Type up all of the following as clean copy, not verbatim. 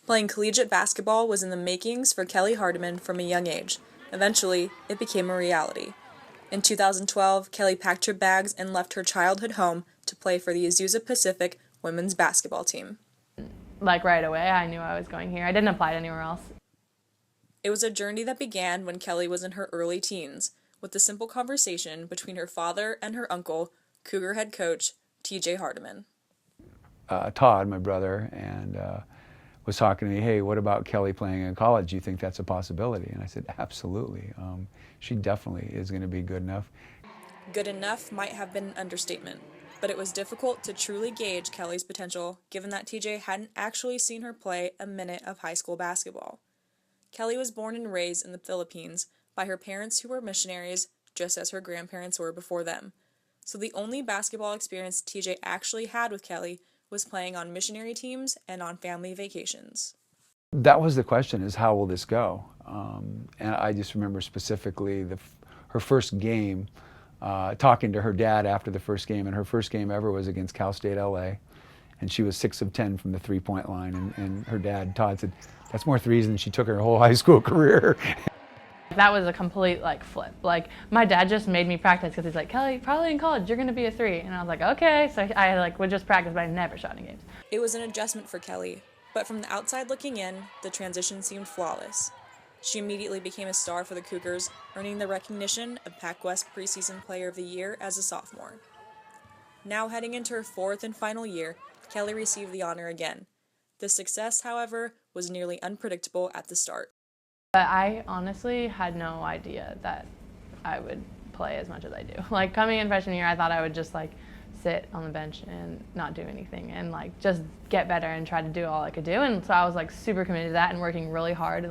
Playing collegiate basketball was in the makings for Kelly Hardeman from a young age. Eventually, it became a reality. In 2012, Kelly packed her bags and left her childhood home to play for the Azusa Pacific women's basketball team. Like right away, I knew I was going here. I didn't apply to anywhere else. It was a journey that began when Kelly was in her early teens, with a simple conversation between her father and her uncle, Cougar head coach T.J. Hardeman. Todd, my brother, and was talking to me, hey, what about Kelly playing in college? Do you think that's a possibility? And I said, absolutely. She definitely is going to be good enough. Good enough might have been an understatement, but it was difficult to truly gauge Kelly's potential given that TJ hadn't actually seen her play a minute of high school basketball. Kelly was born and raised in the Philippines by her parents who were missionaries, just as her grandparents were before them. So the only basketball experience TJ actually had with Kelly was playing on missionary teams and on family vacations. That was the question, is how will this go? And I just remember specifically her first game, talking to her dad after the first game, and her first game ever was against Cal State LA, and she was 6 of 10 from the three-point line, and her dad, Todd, said, that's more threes than she took her whole high school career. That was a complete flip. My dad just made me practice because he's like, Kelly, probably in college you're going to be a 3. And I was like, okay. So I would just practice, but I never shot in games. It was an adjustment for Kelly, but from the outside looking in, the transition seemed flawless. She immediately became a star for the Cougars, earning the recognition of PacWest Preseason Player of the Year as a sophomore. Now heading into her 4th and final year, Kelly received the honor again. The success, however, was nearly unpredictable at the start. But I honestly had no idea that I would play as much as I do. Coming in freshman year, I thought I would just sit on the bench and not do anything and just get better and try to do all I could do. And so I was super committed to that and working really hard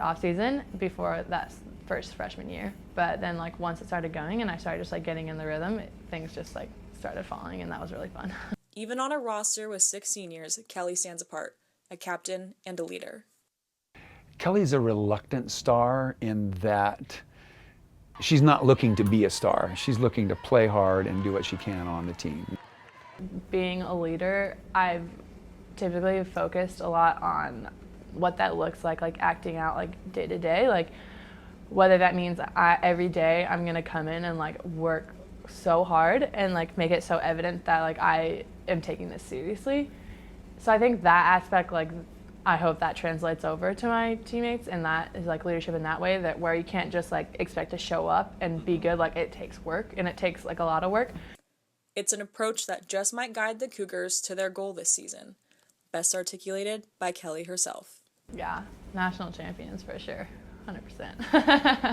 off season before that first freshman year. But then once it started going and I started just getting in the rhythm, things just started falling, and that was really fun. Even on a roster with 6 seniors, Kelly stands apart, a captain and a leader. Kelly's a reluctant star in that she's not looking to be a star. She's looking to play hard and do what she can on the team. Being a leader, I've typically focused a lot on what that looks like acting out day to day, whether that means every day I'm gonna come in and work so hard and make it so evident that I am taking this seriously. So I think that aspect, I hope that translates over to my teammates, and that is leadership in that way, that where you can't just expect to show up and be good. It takes work, and it takes a lot of work. It's an approach that just might guide the Cougars to their goal this season, best articulated by Kelly herself. Yeah, national champions for sure, 100%.